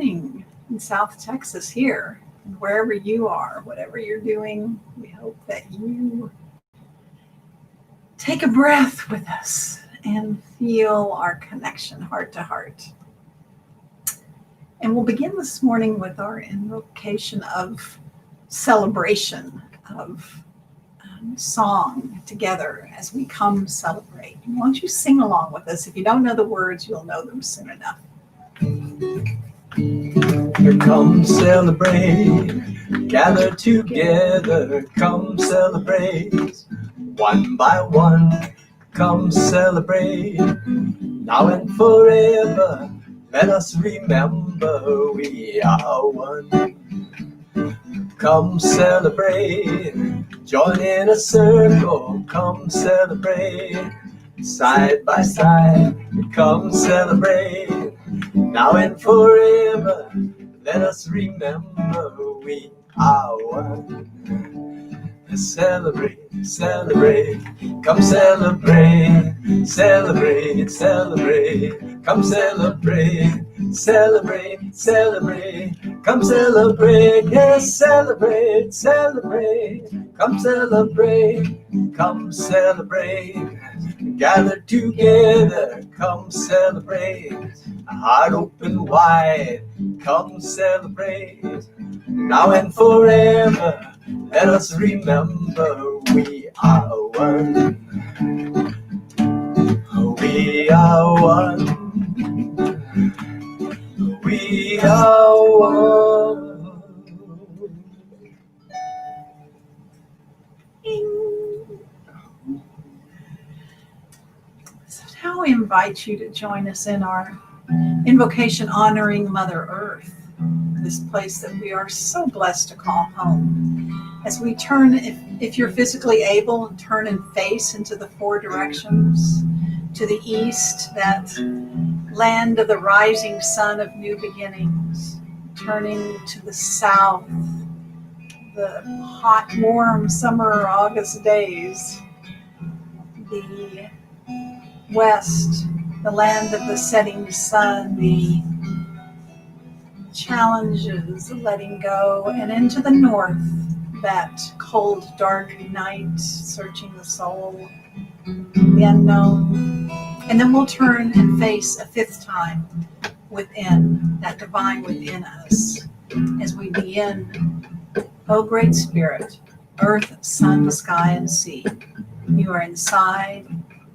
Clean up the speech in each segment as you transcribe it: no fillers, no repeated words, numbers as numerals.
morning in South Texas here, and wherever you are, whatever you're doing. We hope that you take a breath with us and feel our connection heart to heart. And we'll begin this morning with our invocation of celebration, of song together as we come celebrate. And won't you sing along with us? If you don't know the words, you'll know them soon enough. Here, come celebrate, gather together, come celebrate, one by one, come celebrate, now and forever, let us remember we are one. Come celebrate, join in a circle, come celebrate, side by side, come celebrate, now and forever, let us remember we are one. Celebrate, celebrate, come celebrate, celebrate, celebrate, come celebrate, celebrate, celebrate, come celebrate, yes, celebrate, celebrate, come celebrate, come celebrate, gather together, come celebrate, heart open wide, come celebrate, now and forever, let us remember we are one. We are one. We are one. So now we invite you to join us in our invocation honoring Mother Earth, this place that we are so blessed to call home. As we turn, if you're physically able, turn and face into the four directions. To the east, that land of the rising sun of new beginnings. Turning to the south, the hot, warm summer August days. The west, the land of the setting sun, the challenges, the letting go, and into the north, that cold, dark night, searching the soul, the unknown. And then we'll turn and face a fifth time within, that divine within us, as we begin. O Great Spirit, earth, sun, sky, and sea, you are inside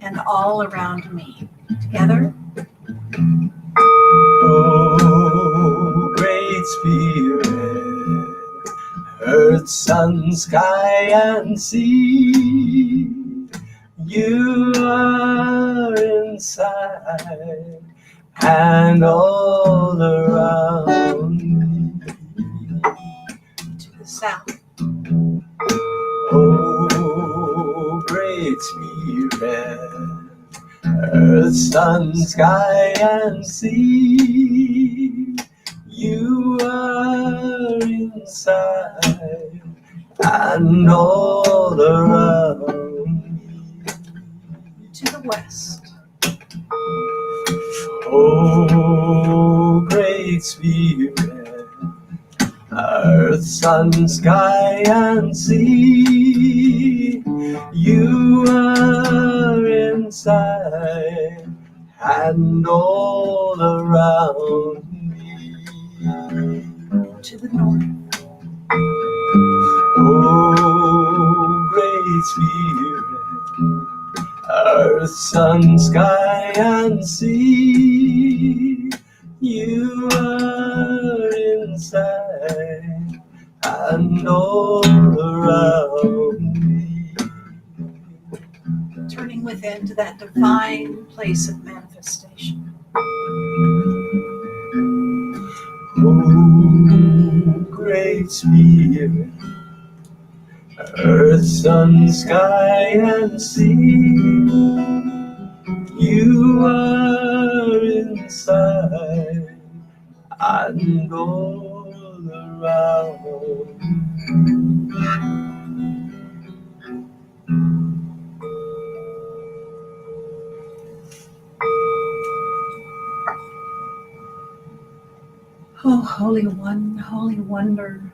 and all around me. Together. Oh, Great Spirit, earth, sun, sky, and sea, you are inside and all around me. To the south. Oh, Great Spirit, earth, sun, sky, and sea, you are inside and all around me. To the west. Oh, Great Spirit, earth, sun, sky, and sea, you are inside and all around me. To the north. Oh, Great Spirit, earth, sun, sky, and sea, you are inside and all around me. Turning within to that divine place of manifestation. Oh, Great Spirit, earth, sun, sky, and sea, you are inside and all around. Oh, Holy One, Holy Wonder,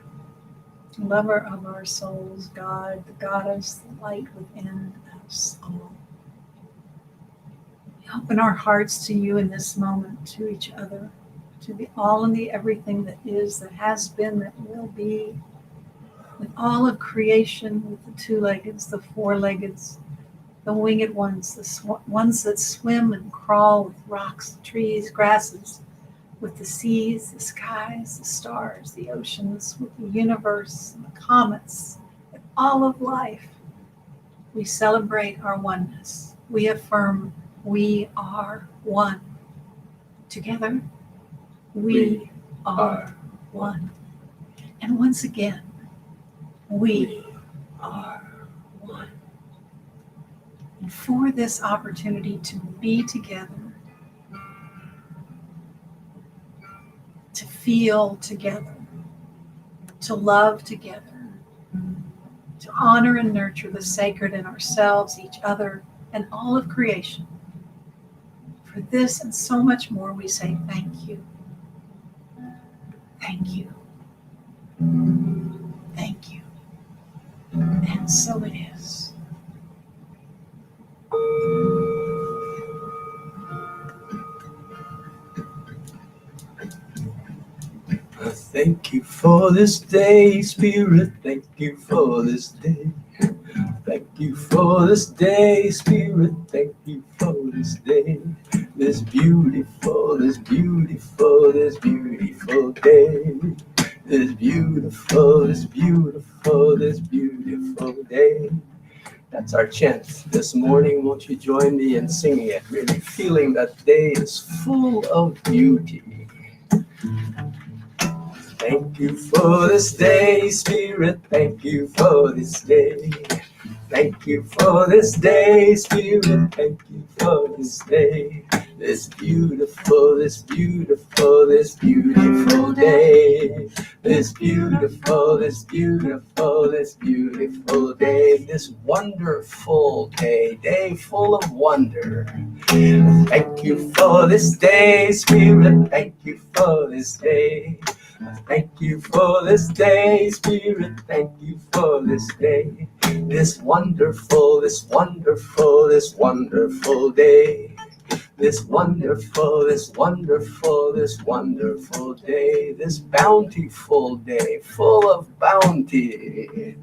lover of our souls, God, the Goddess, the light within us all. We open our hearts to you in this moment, to each other, to the all and the everything that is, that has been, that will be, with all of creation, with the two-leggeds, the four-leggeds, the winged ones, the ones that swim and crawl with rocks, trees, grasses, with the seas, the skies, the stars, the oceans, with the universe, and the comets, with all of life. We celebrate our oneness. We affirm we are one. Together, we are one. And once again, we are one. And for this opportunity to be together, to feel together, to love together, to honor and nurture the sacred in ourselves, each other, and all of creation. For this and so much more, we say thank you. Thank you. Thank you. And so it is. Thank you for this day, Spirit. Thank you for this day. Thank you for this day, Spirit. Thank you for this day. This beautiful, this beautiful, this beautiful day. This beautiful, this beautiful, this beautiful day. That's our chant this morning. Won't you join me in singing it? Really feeling that day is full of beauty. Thank you for this day, Spirit. Thank you for this day. Thank you for this day, Spirit. Thank you for this day. This beautiful, this beautiful, this beautiful day. This beautiful, this beautiful, this beautiful day. This wonderful day, day full of wonder. Thank you for this day, Spirit. Thank you for this day. Thank you for this day, Spirit. Thank you for this day. This wonderful, this wonderful, this wonderful day. This wonderful, this wonderful, this wonderful day. This bountiful day, full of bounty.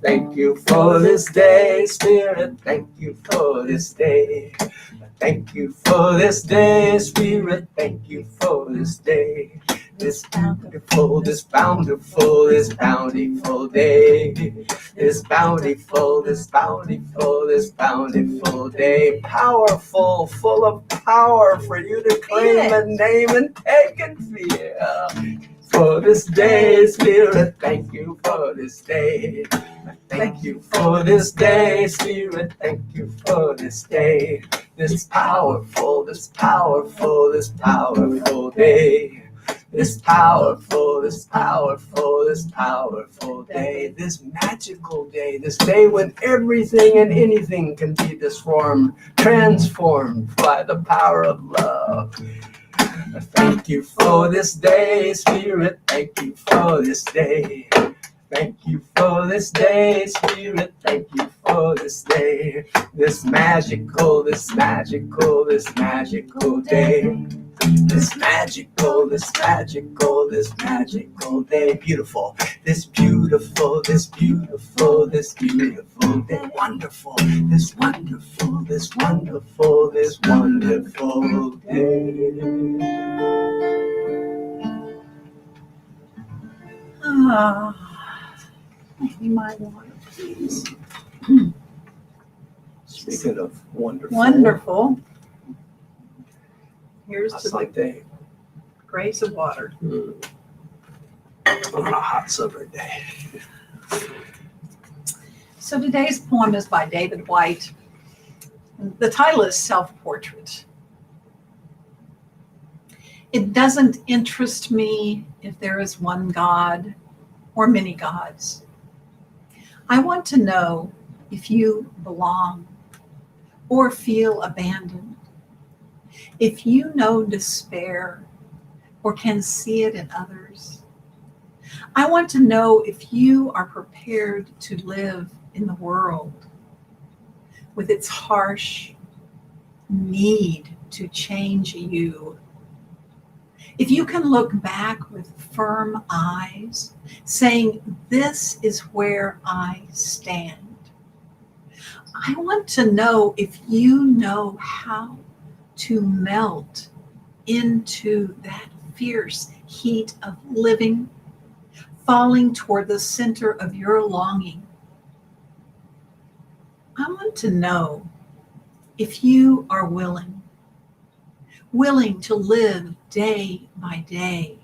Thank you for this day, Spirit. Thank you for this day. Thank you for this day, Spirit. Thank you for this day. This bountiful, this bountiful, this bountiful day. This bountiful, this bountiful, this bountiful day. Powerful, full of power for you to claim and name and take and feel. For this day, Spirit, thank you for this day. Thank you for this day, Spirit, thank you for this day. This powerful, this powerful, this powerful day. This powerful, this powerful, this powerful day. This magical day. This day when everything and anything can be transformed by the power of love. Thank you for this day, Spirit. Thank you for this day. Thank you for this day, Spirit. Thank you for this day. This magical, this magical, this magical day. This magical, this magical, this magical day. Beautiful. This beautiful, this beautiful, this beautiful day. Wonderful. This wonderful, this wonderful, this wonderful day. Give me my water, please. Speaking of wonderful. Wonderful. Here's to the Asante. grace of water. On a hot summer day. So today's poem is by David White. The title is Self-Portrait. It doesn't interest me if there is one God or many gods. I want to know if you belong or feel abandoned. If you know despair or can see it in others. I want to know if you are prepared to live in the world with its harsh need to change you. If you can look back with firm eyes, saying, "This is where I stand." I want to know if you know how to melt into that fierce heat of living, falling toward the center of your longing. I want to know if you are willing to live day by day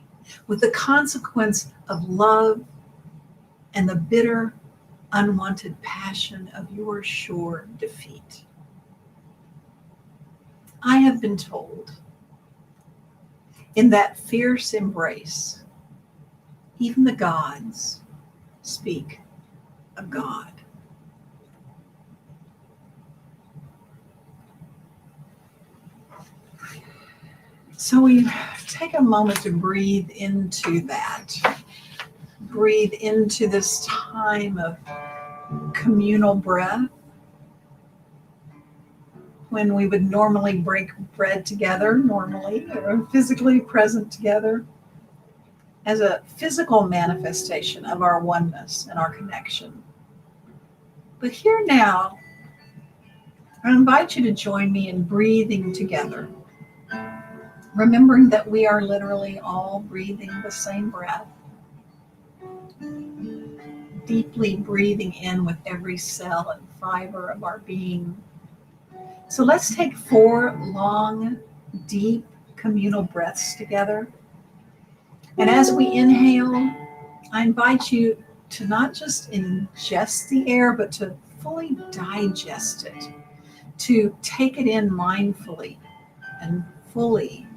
with the consequence of love and the bitter, unwanted passion of your sure defeat. I have been told in that fierce embrace, even the gods speak of God. So we take a moment to breathe into that. Breathe into this time of communal breath, when we would normally break bread together, or physically present together, as a physical manifestation of our oneness and our connection. But here now, I invite you to join me in breathing together, remembering that we are literally all breathing the same breath, deeply breathing in with every cell and fiber of our being. So let's take 4 long, deep communal breaths together. And as we inhale, I invite you to not just ingest the air, but to fully digest it, to take it in mindfully and fully.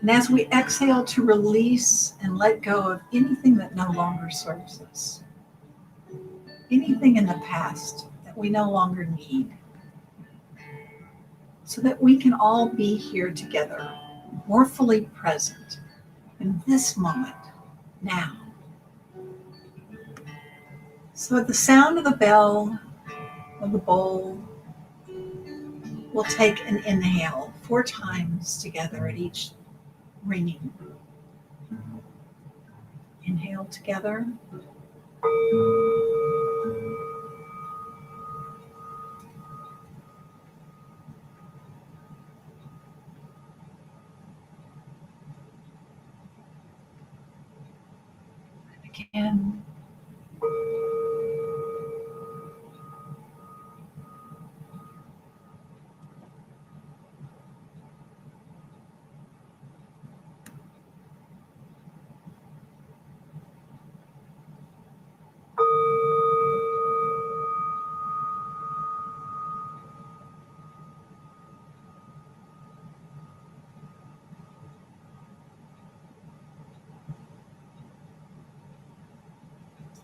And as we exhale, to release and let go of anything that no longer serves us, anything in the past that we no longer need, so that we can all be here together, more fully present in this moment, now. So at the sound of the bell of the bowl, we'll take an inhale 4 times together at each ringing. Inhale together. And again.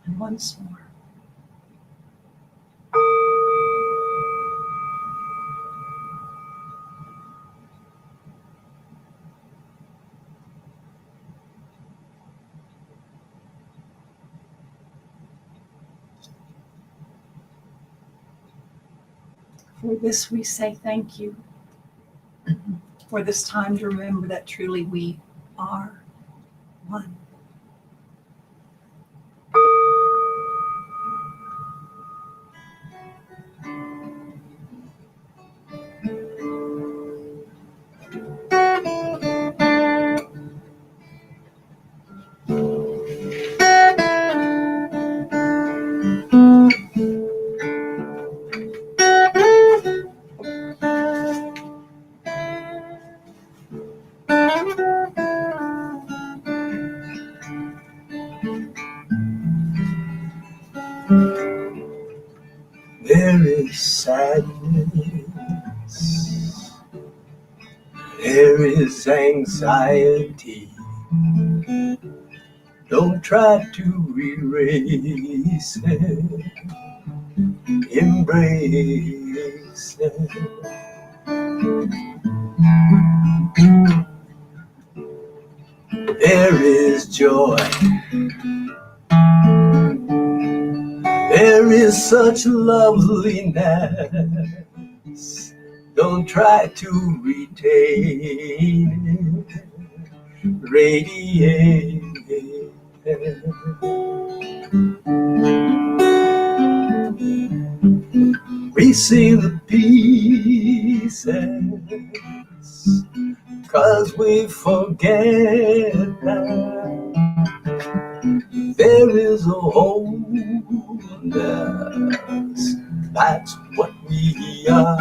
And once more. For this we say thank you. For this time to remember that truly we are one. There is sadness, there is anxiety. Don't try to erase it, embrace it. there is joy. There is such loveliness. Don't try to retain it. Radiate it. We see the pieces 'cause we forget that there is a wholeness. That's what we are.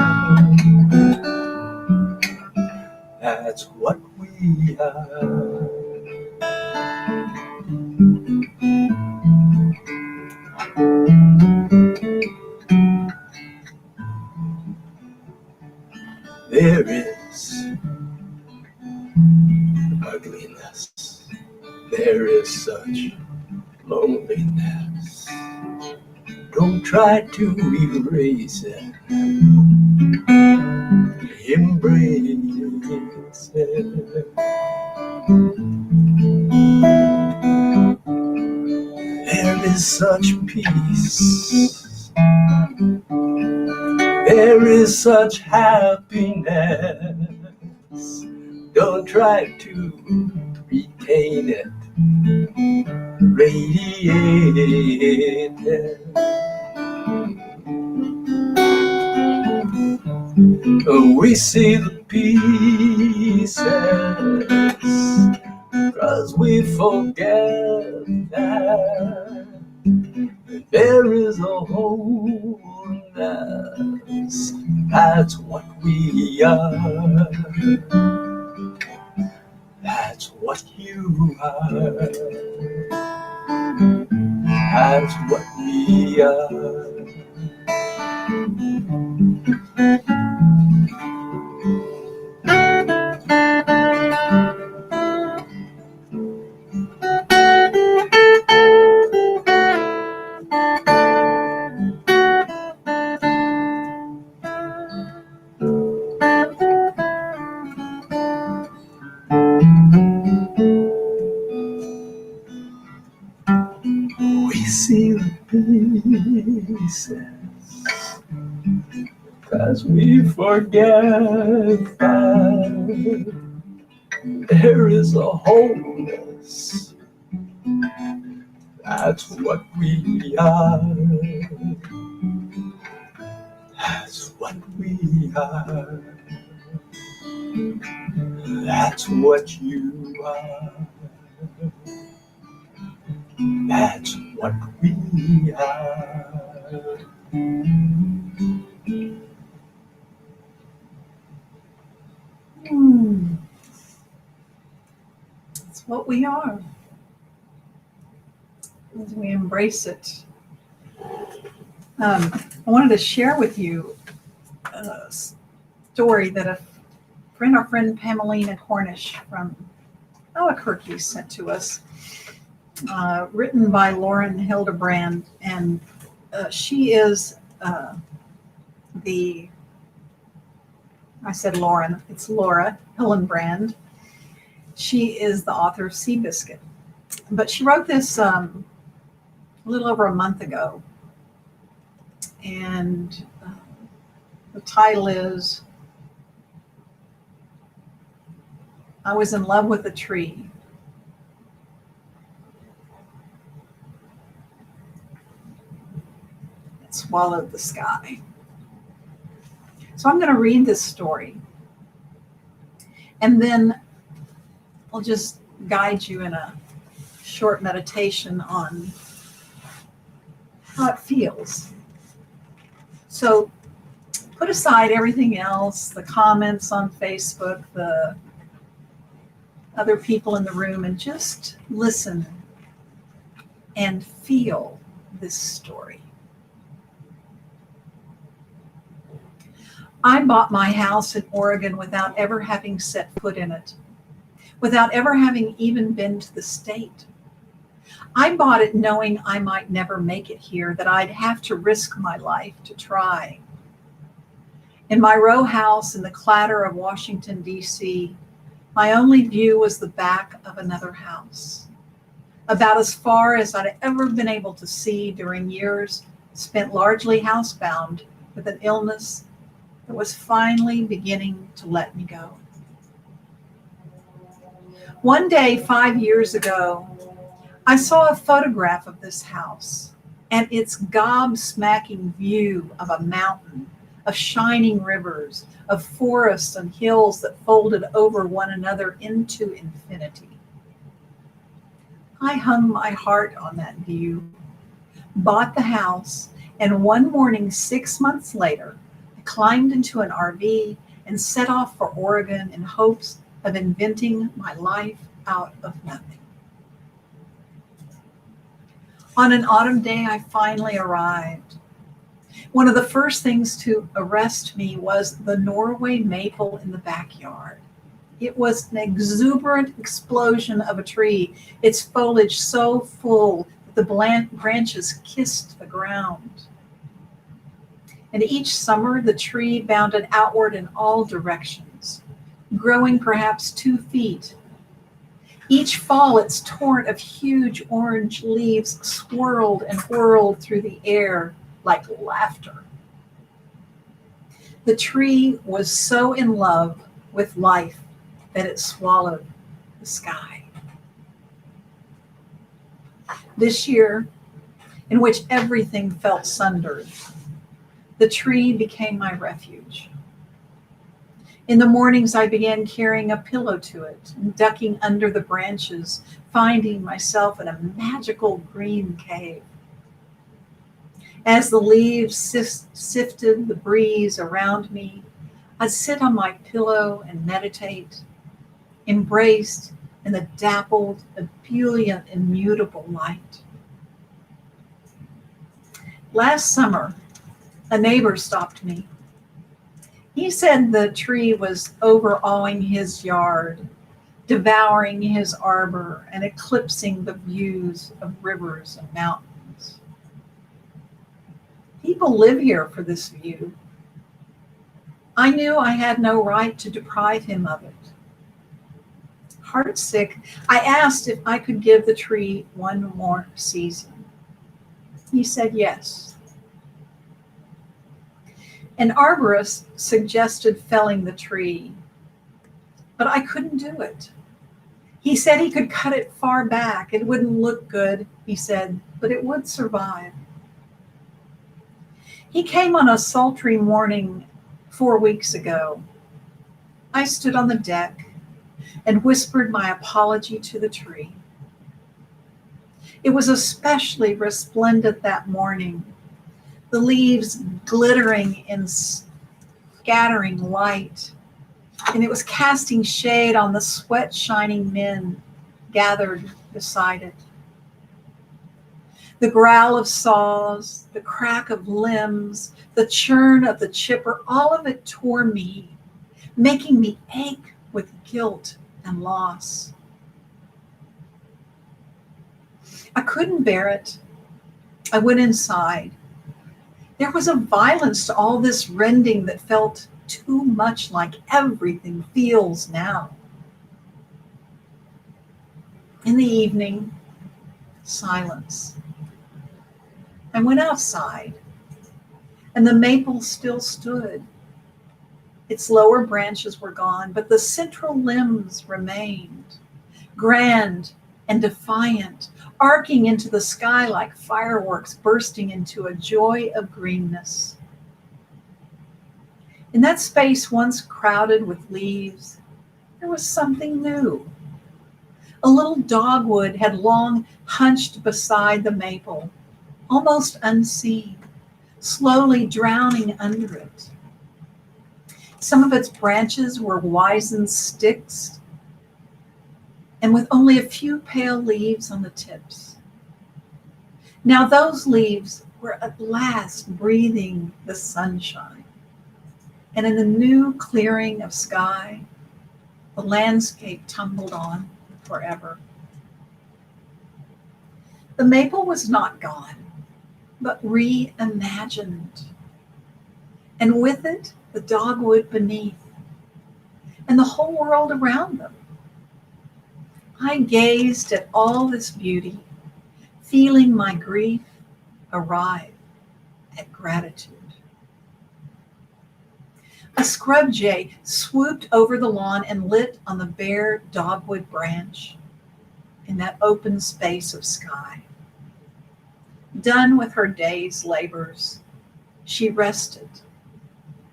That's what we are. There is ugliness. There is such loneliness. Don't try to erase it. Embrace it. There is such peace. There is such happiness. Don't try to retain it. Radiate it. We see the pieces 'cause we forget that there is a wholeness. That's what we are. That's what you are. That's what we are. We see the pieces 'cause we forget that there is a wholeness. That's what we are. That's what we are. That's what you are. That's what we are. That's what we are. As we embrace it. I wanted to share with you a story that our friend Pamelina Cornish from Albuquerque sent to us, written by Lauren Hildebrand, and she is I said Lauren, it's Laura Hillenbrand. She is the author of Seabiscuit. But she wrote this a little over a month ago. And the title is, I was in love with a tree. It swallowed the sky. So I'm going to read this story. And then I'll just guide you in a short meditation on how it feels. So put aside everything else, the comments on Facebook, the other people in the room, and just listen and feel this story. I bought my house in Oregon without ever having set foot in it, without ever having even been to the state. I bought it knowing I might never make it here, that I'd have to risk my life to try. In my row house in the clatter of Washington, D.C., My only view was the back of another house, about as far as I'd ever been able to see during years spent largely housebound with an illness that was finally beginning to let me go. One day, 5 years ago, I saw a photograph of this house and its gobsmacking view of a mountain, of shining rivers, of forests and hills that folded over one another into infinity. I hung my heart on that view, bought the house, and one morning 6 months later, I climbed into an RV and set off for Oregon in hopes of inventing my life out of nothing. On an autumn day, I finally arrived. One of the first things to arrest me was the Norway maple in the backyard. It was an exuberant explosion of a tree, its foliage so full that the branches kissed the ground. And each summer, the tree bounded outward in all directions, growing perhaps 2 feet. Each fall, its torrent of huge orange leaves swirled and whirled through the air like laughter. The tree was so in love with life that it swallowed the sky. This year, in which everything felt sundered, the tree became my refuge. In the mornings, I began carrying a pillow to it and ducking under the branches, finding myself in a magical green cave. As the leaves sifted the breeze around me, I'd sit on my pillow and meditate, embraced in the dappled, ebullient, immutable light. Last summer, a neighbor stopped me. He said the tree was overawing his yard, devouring his arbor, and eclipsing the views of rivers and mountains. People live here for this view. I knew I had no right to deprive him of it. Heartsick, I asked if I could give the tree one more season. He said yes. An arborist suggested felling the tree, but I couldn't do it. He said he could cut it far back. It wouldn't look good, he said, but it would survive. He came on a sultry morning 4 weeks ago. I stood on the deck and whispered my apology to the tree. It was especially resplendent that morning, the leaves glittering in scattering light, and it was casting shade on the sweat-shining men gathered beside it. The growl of saws, the crack of limbs, the churn of the chipper, all of it tore me, making me ache with guilt and loss. I couldn't bear it. I went inside. There was a violence to all this rending that felt too much like everything feels now. In the evening, silence. I went outside, and the maple still stood. Its lower branches were gone, but the central limbs remained, grand and defiant, arcing into the sky like fireworks bursting into a joy of greenness. In that space once crowded with leaves, there was something new. A little dogwood had long hunched beside the maple, almost unseen, slowly drowning under it. Some of its branches were wizened sticks, and with only a few pale leaves on the tips. Now those leaves were at last breathing the sunshine, and in the new clearing of sky, the landscape tumbled on forever. The maple was not gone, but reimagined, and with it, the dogwood beneath, and the whole world around them. I gazed at all this beauty, feeling my grief arrive at gratitude. A scrub jay swooped over the lawn and lit on the bare dogwood branch in that open space of sky. Done with her day's labors, she rested,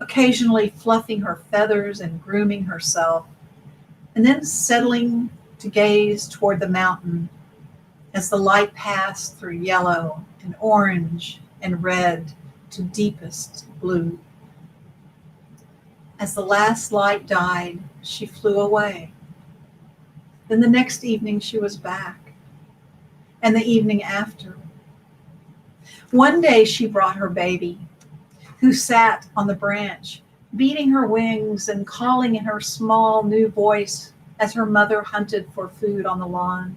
occasionally fluffing her feathers and grooming herself, and then settling to gaze toward the mountain as the light passed through yellow and orange and red to deepest blue. As the last light died, she flew away. Then the next evening she was back, and the evening after. One day she brought her baby, who sat on the branch, beating her wings and calling in her small new voice as her mother hunted for food on the lawn.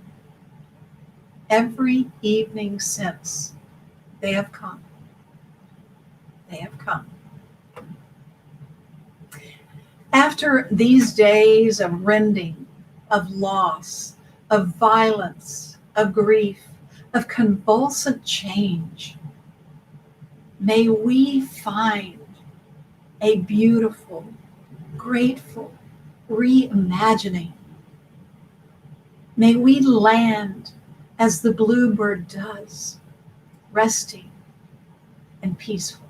Every evening since, they have come. They have come. After these days of rending, of loss, of violence, of grief, of convulsant change, may we find a beautiful, grateful reimagining. May we land as the bluebird does, resting and peaceful.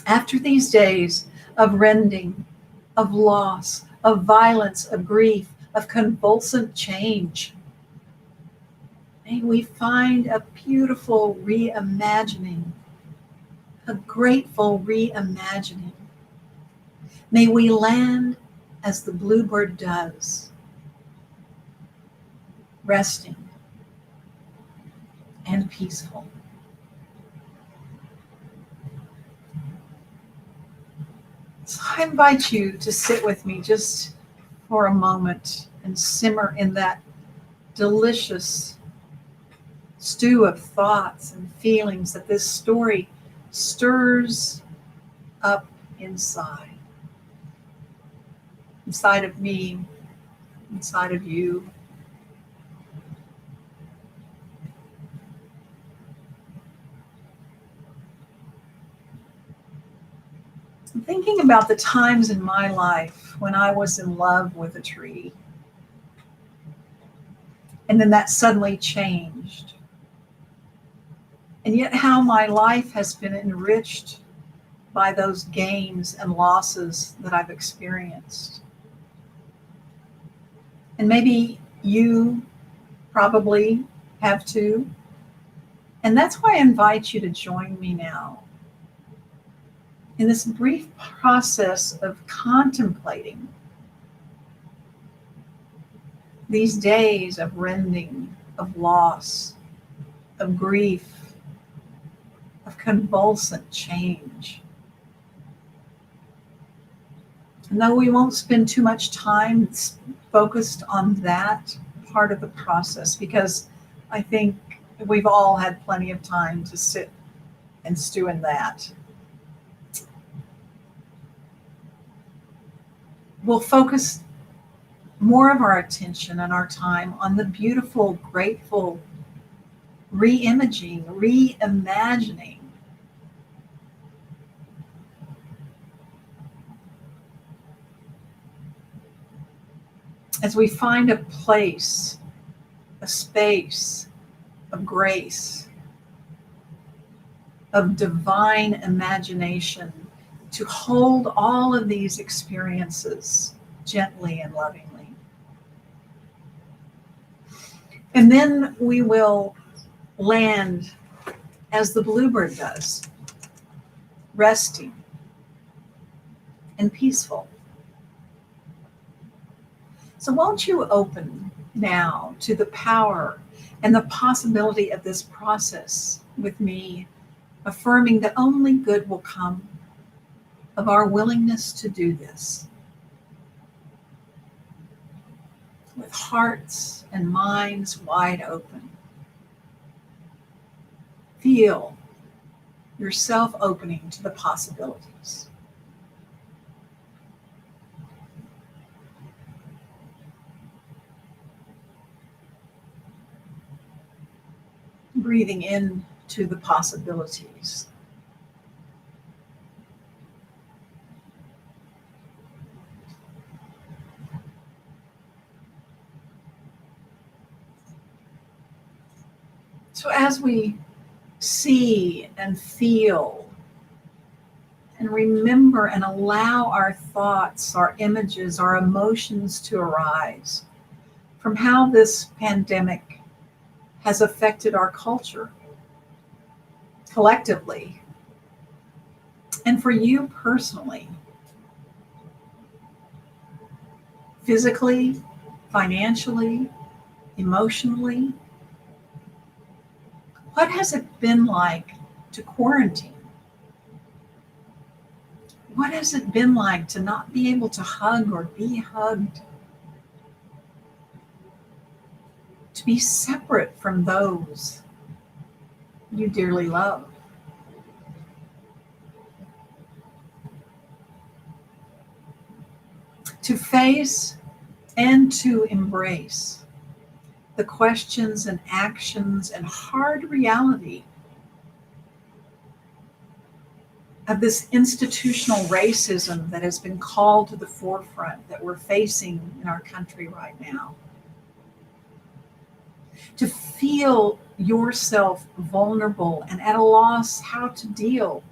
After these days of rending, of loss, of violence, of grief, of convulsant change, may we find a beautiful reimagining, a grateful reimagining. May we land as the bluebird does, resting and peaceful. So I invite you to sit with me just for a moment and simmer in that delicious stew of thoughts and feelings that this story stirs up inside of me, inside of you. I'm thinking about the times in my life when I was in love with a tree, and then that suddenly changed. And yet how my life has been enriched by those gains and losses that I've experienced. And maybe you probably have too. And that's why I invite you to join me now in this brief process of contemplating these days of rending, of loss, of grief, of convulsant change. And though we won't spend too much time focused on that part of the process, because I think we've all had plenty of time to sit and stew in that, we'll focus more of our attention and our time on the beautiful, grateful reimagining. As we find a place, a space of grace, of divine imagination to hold all of these experiences gently and lovingly. And then we will land as the bluebird does, resting and peaceful. So won't you open now to the power and the possibility of this process with me, affirming that only good will come of our willingness to do this, with hearts and minds wide open. Feel yourself opening to the possibilities. breathing in to the possibilities. So as we see and feel and remember and allow our thoughts, our images, our emotions to arise from how this pandemic has affected our culture collectively, and for you personally, physically, financially, emotionally, what has it been like to quarantine? What has it been like to not be able to hug or be hugged? To be separate from those you dearly love? To face and to embrace the questions and actions and hard reality of this institutional racism that has been called to the forefront that we're facing in our country right now. To feel yourself vulnerable and at a loss how to deal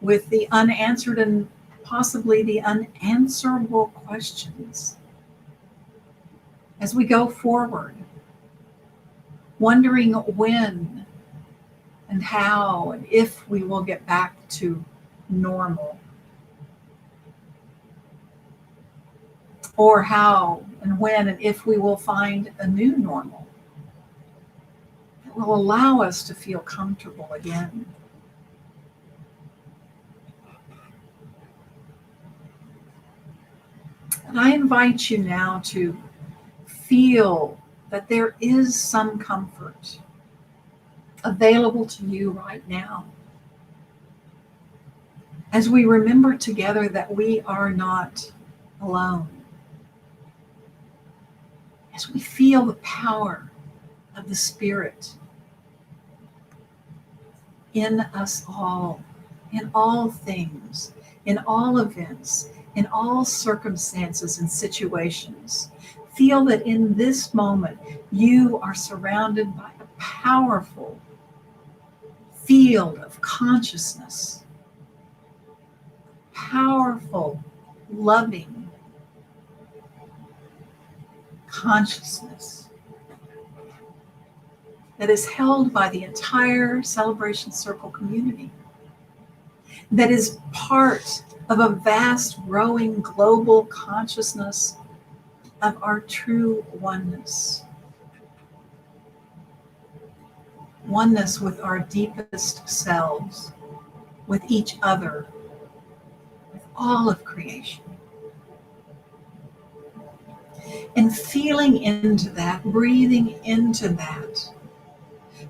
with the unanswered and possibly the unanswerable questions as we go forward, wondering when and how and if we will get back to normal, or how and when and if we will find a new normal that will allow us to feel comfortable again. And I invite you now to feel that there is some comfort available to you right now, as we remember together that we are not alone, as we feel the power of the Spirit in us all, in all things, in all events, in all circumstances and situations. Feel that in this moment you are surrounded by a powerful field of consciousness, powerful, loving consciousness that is held by the entire Celebration Circle community, that is part of a vast, growing global consciousness of our true oneness. Oneness with our deepest selves, with each other, with all of creation. And feeling into that, breathing into that,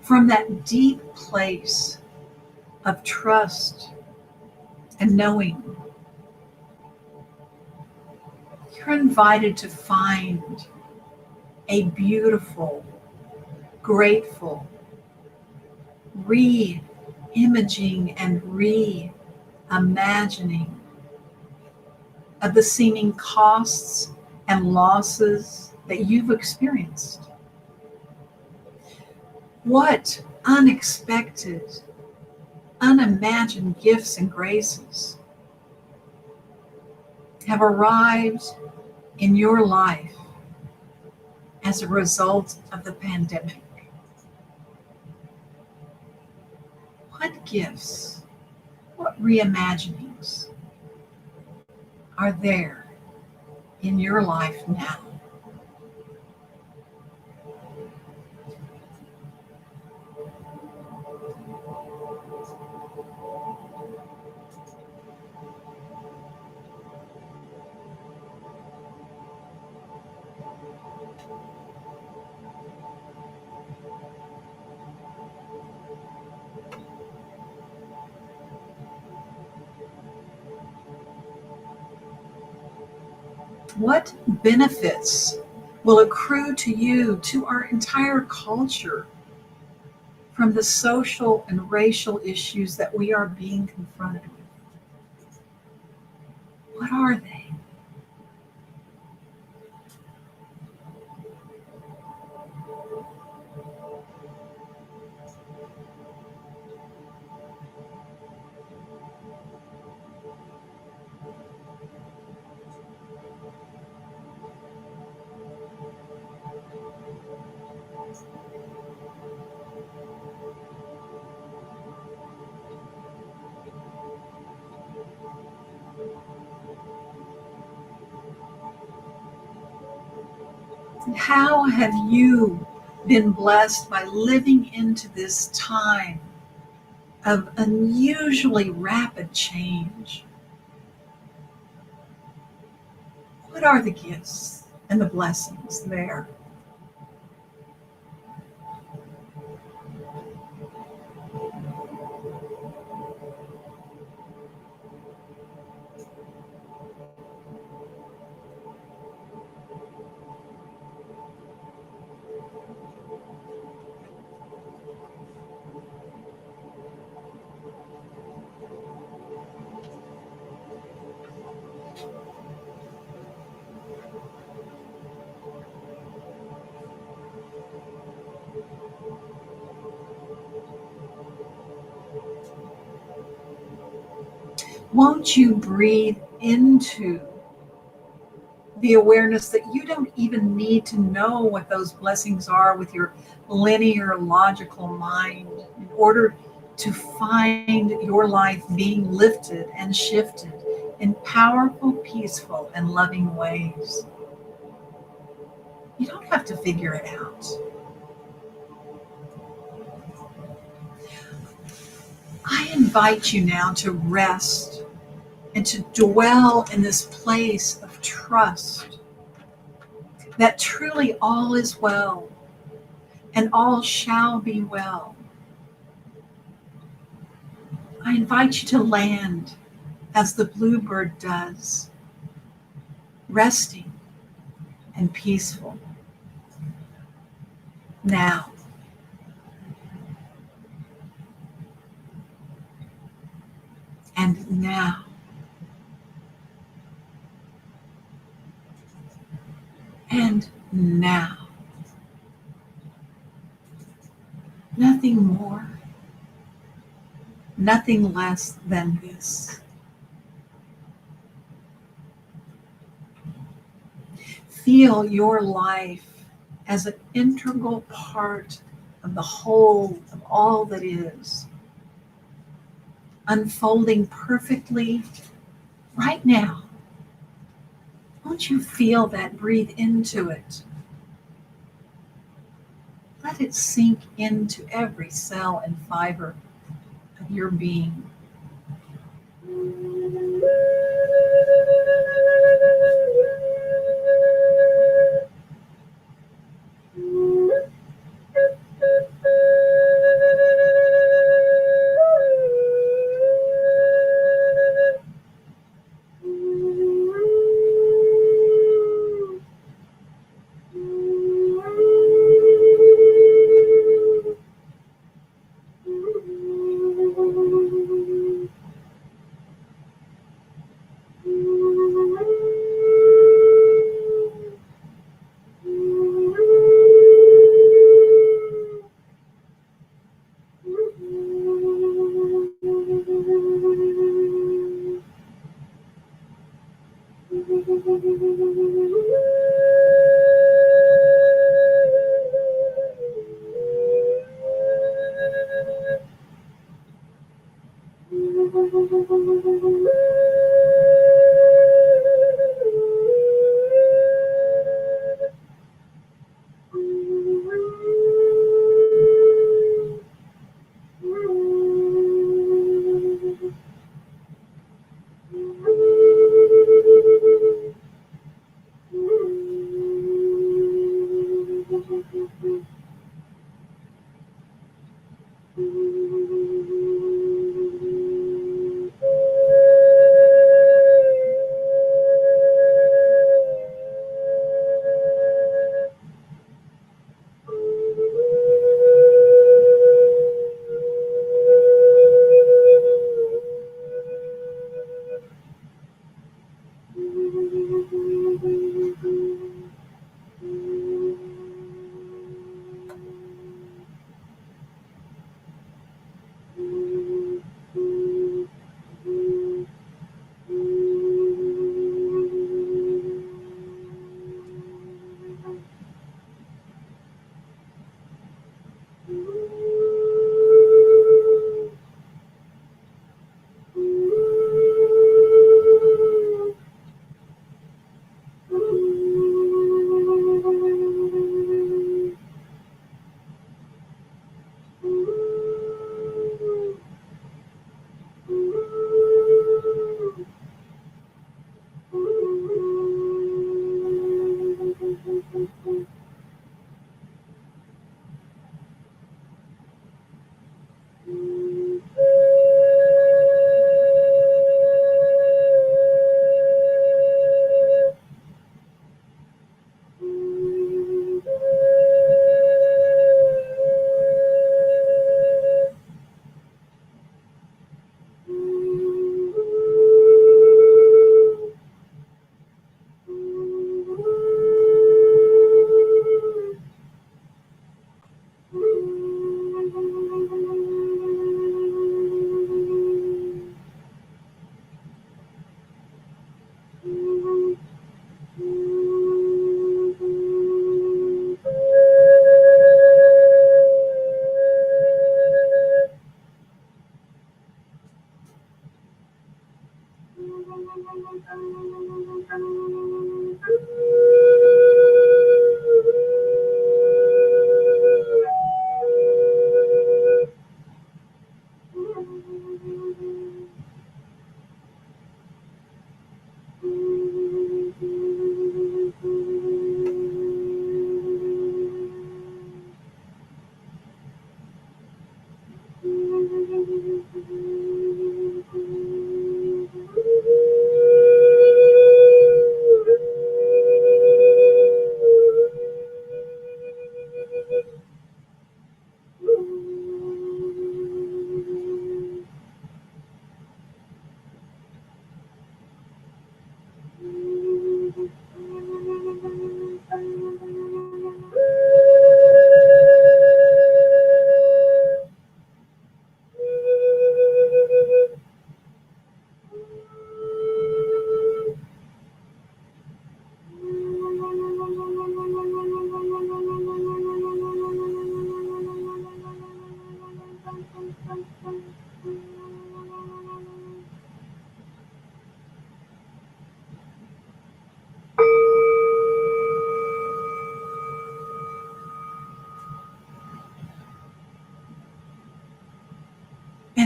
from that deep place of trust and knowing, you're invited to find a beautiful, grateful, re-imaging and re-imagining of the seeming costs and losses that you've experienced. What unexpected, unimagined gifts and graces have arrived in your life as a result of the pandemic? What gifts, what reimaginings are there in your life now? What benefits will accrue to you, to our entire culture, from the social and racial issues that we are being confronted with? What are they? How have you been blessed by living into this time of unusually rapid change? What are the gifts and the blessings there? Won't you breathe into the awareness that you don't even need to know what those blessings are with your linear, logical mind in order to find your life being lifted and shifted in powerful, peaceful, and loving ways? You don't have to figure it out. I invite you now to rest and to dwell in this place of trust that truly all is well and all shall be well. I invite you to land as the bluebird does, resting and peaceful. Now, and now. And now. Nothing more, nothing less than this. Feel your life as an integral part of the whole of all that is, unfolding perfectly right now. Won't you feel that? Breathe into it. Let it sink into every cell and fiber of your being.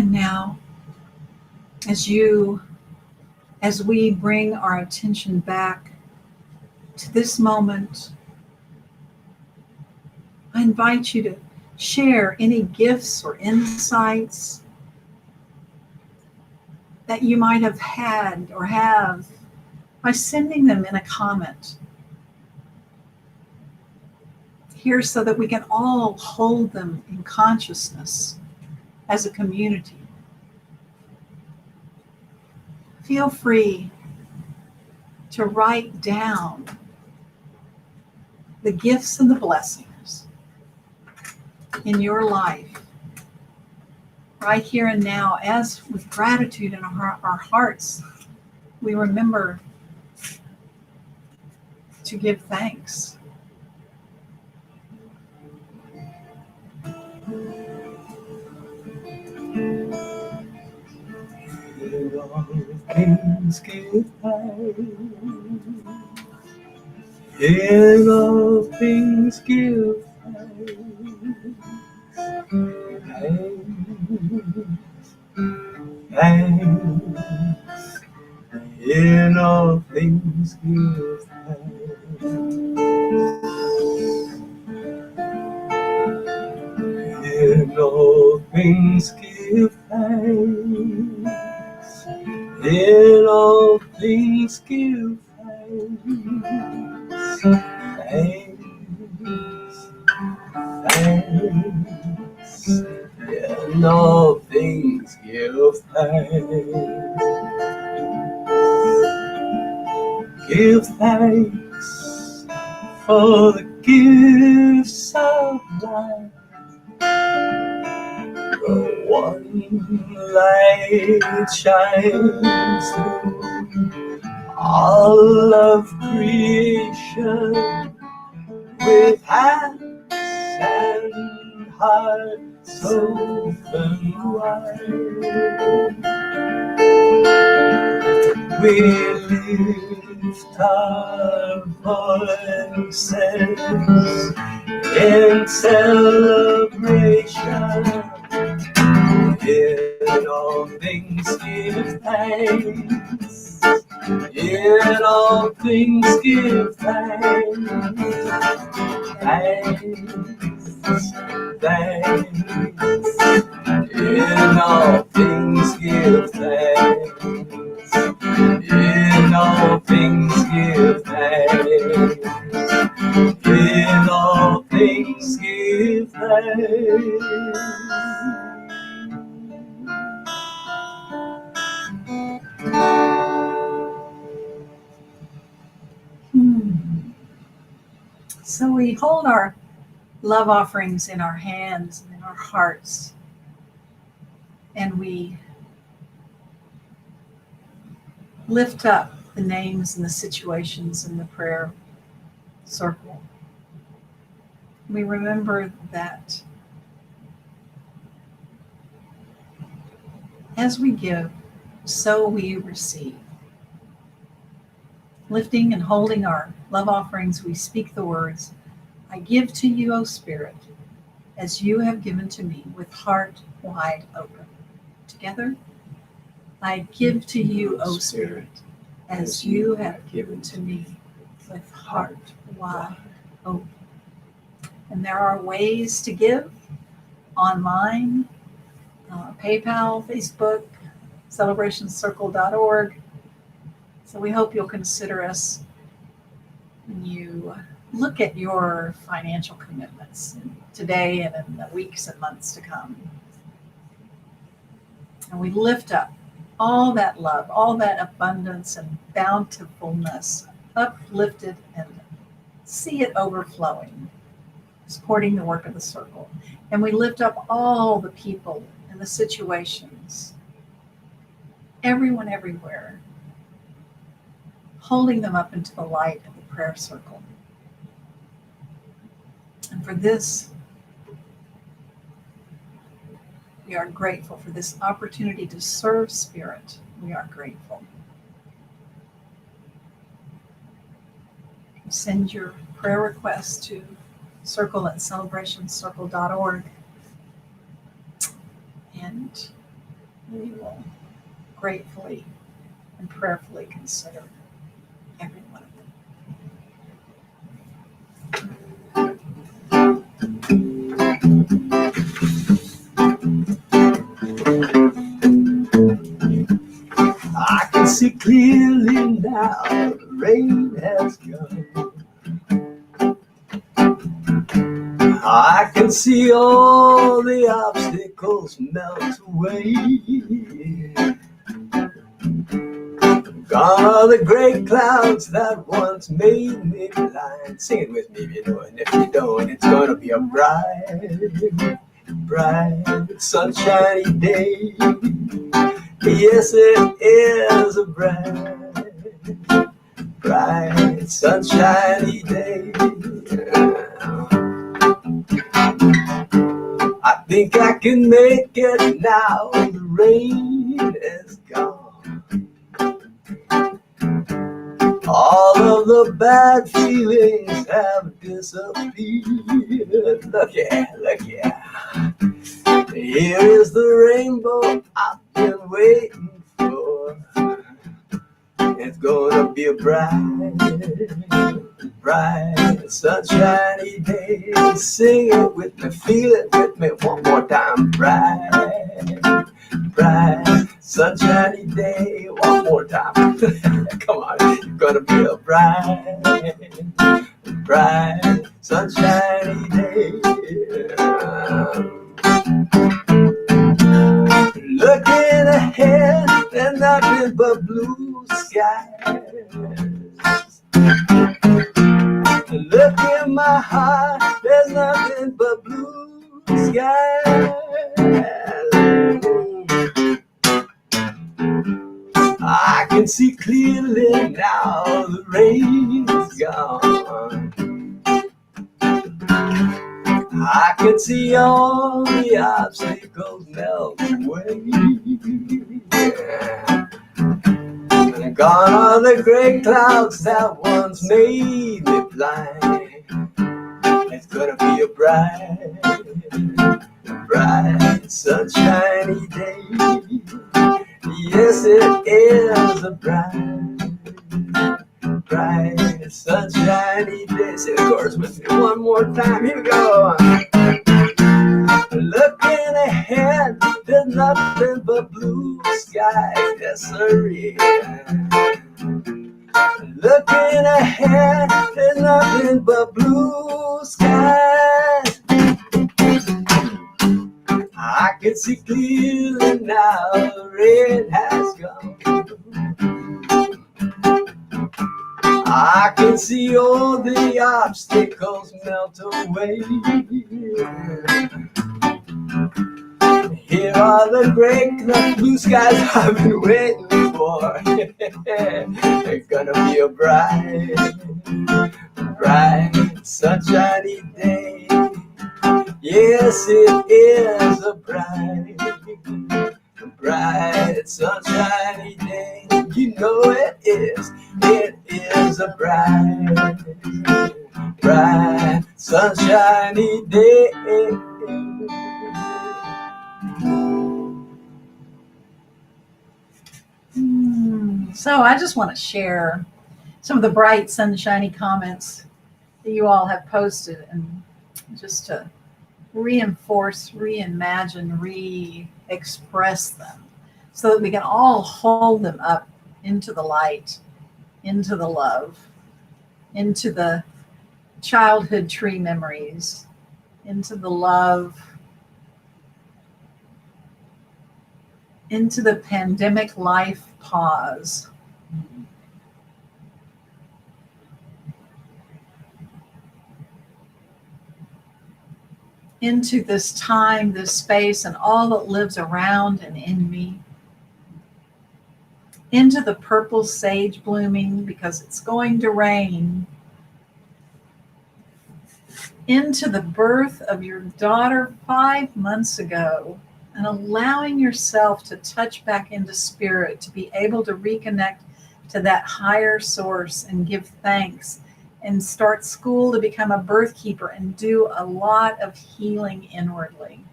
And now, as we bring our attention back to this moment, I invite you to share any gifts or insights that you might have had or have by sending them in a comment here so that we can all hold them in consciousness as a community. Feel free to write down the gifts and the blessings in your life right here and now, as with gratitude in our hearts, we remember to give thanks. In all things give thanks. In all things give thanks. Thanks. In all things give thanks. In all things give thanks. In all things give thanks. Thanks. In all things give thanks. Give thanks for the gifts of life. The one light shines through all of creation, with hands and hearts open wide. We lift our voices in celebration. In all things give thanks. In all things give thanks. Thanks. Thanks. In all things give thanks. In all things give thanks. In all things give thanks. So we hold our love offerings in our hands and in our hearts, and we lift up the names and the situations in the prayer circle. We remember that as we give, so we receive. Lifting and holding our love offerings, we speak the words, I give to you, O Spirit, as you have given to me, with heart wide open. Together, I give to you, O Spirit, as you have given to me, with heart wide open. And there are ways to give online, PayPal, Facebook, celebrationscircle.org. So we hope you'll consider us when you look at your financial commitments today and in the weeks and months to come. And we lift up all that love, all that abundance and bountifulness, uplifted, and see it overflowing, supporting the work of the circle. And we lift up all the people and the situations, everyone everywhere, holding them up into the light of the prayer circle. And for this, we are grateful for this opportunity to serve Spirit. We are grateful. Send your prayer requests to circle@celebrationscircle.org. And we will gratefully and prayerfully consider every one of I can see clearly now the rain has gone. I can see all the obstacles melt away. Gone are the gray clouds that once made me blind. Sing it with me if you know it. If you don't, it's gonna be a bright, sunshiny day. Yes, it is a bright, sunshiny day. I think I can make it now. The rain is gone. All of the bad feelings have disappeared. Look yeah. Here is the rainbow I've been waiting for. It's gonna be a bright, sunshiny day. Sing it with me, feel it with me one more time. Bright, sunshiny day. One more time. Come on, it's gonna be a bright, sunshiny day. Looking ahead, there's nothing but blue skies. Look in my heart, there's nothing but blue skies. I can see clearly now the rain's gone. I can see all the obstacles melt away. And gone are the gray clouds that once made me blind. It's gonna be a bright, sunshiny day. Yes, it is a bright, sunshiny day. Say the chorus with me one more time. Here we go. Looking ahead, there's nothing but blue skies. Yes, sir. Looking ahead, there's nothing but blue skies. I can see clearly now the rain has gone. I can see all the obstacles melt away. Here are the great blue skies I've been waiting for. It's gonna be a bright, sunshiny day. Yes, it is a bright, sunshiny day. You know it is. It is a bright, sunshiny day. So I just want to share some of the bright, sunshiny comments that you all have posted, and just to reinforce, reimagine, re-express them so that we can all hold them up into the light, into the love, into the childhood tree memories, into the love, into the pandemic life pause. Into this time, this space, and all that lives around and in me. Into the purple sage blooming because it's going to rain. Into the birth of your daughter 5 months ago, and allowing yourself to touch back into spirit, to be able to reconnect to that higher source and give thanks and start school to become a birth keeper and do a lot of healing inwardly.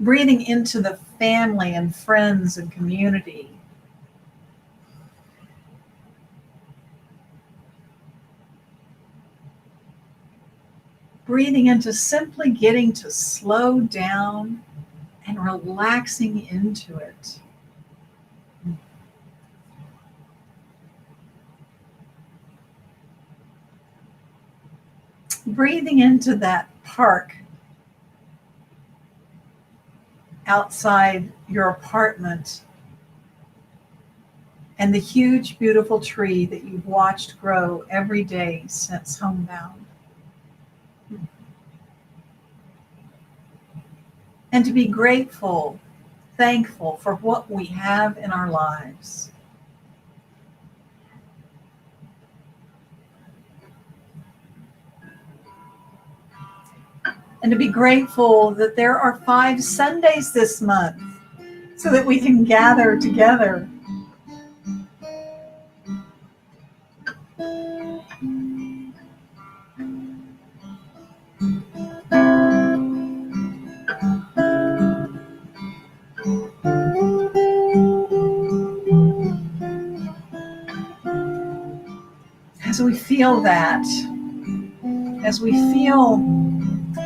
Breathing into the family and friends and community. Breathing into simply getting to slow down and relaxing into it. Breathing into that park outside your apartment and the huge, beautiful tree that you've watched grow every day since homebound. And to be grateful, thankful for what we have in our lives. And to be grateful that there are 5 Sundays this month so that we can gather together. As we feel that, as we feel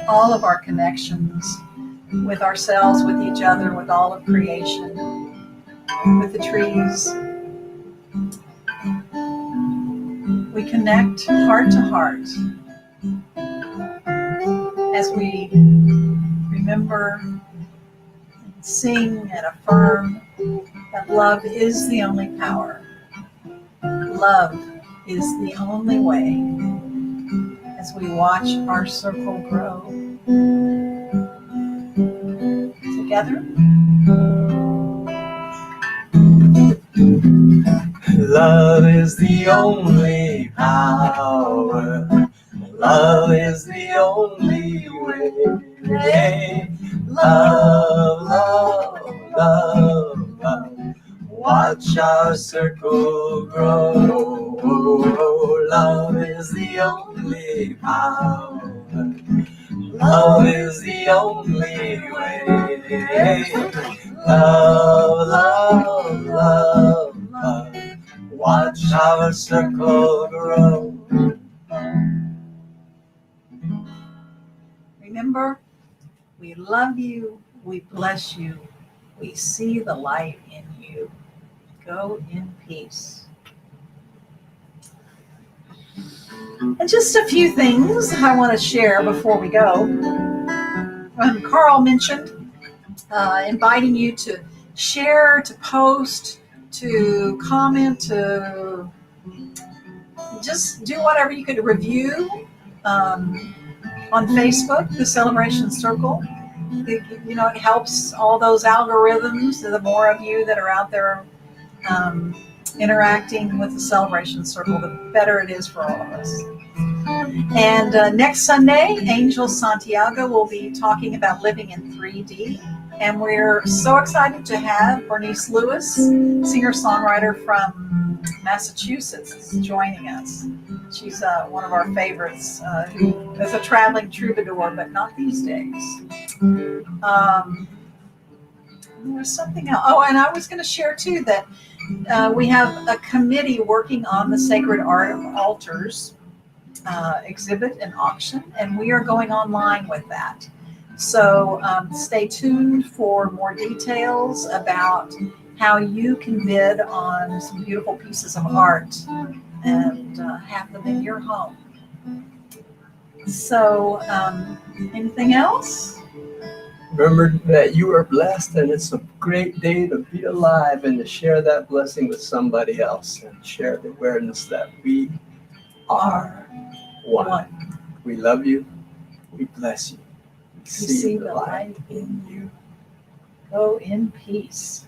all of our connections with ourselves, with each other, with all of creation, with the trees, we connect heart to heart as we remember, sing, and affirm that love is the only power. Love is the only way as we watch our circle grow. Together. Love is the only power. Love is the only way. Love, love, love, love. Watch our circle grow. Love is the only power. Love is the only way. Love, love, love, love. Watch our circle grow. Remember, we love you, we bless you, we see the light in you. Go in peace. And just a few things I want to share before we go. Carl mentioned inviting you to share, to post, to comment, to just do whatever you could. Review on Facebook, the Celebration Circle. It helps all those algorithms. The more of you that are out there interacting with the Celebration Circle, the better it is for all of us. And next Sunday, Angel Santiago will be talking about living in 3D. And we're so excited to have Bernice Lewis, singer-songwriter from Massachusetts, joining us. She's one of our favorites, who is a traveling troubadour, but not these days. There was something else. Oh, and I was going to share, too, that we have a committee working on the Sacred Art of Altars exhibit and auction, and we are going online with that. So stay tuned for more details about how you can bid on some beautiful pieces of art and have them in your home. So anything else? Remember that you are blessed, and it's a great day to be alive and to share that blessing with somebody else and share the awareness that we are one. We love you. We bless you. We see the light in you. Go in peace.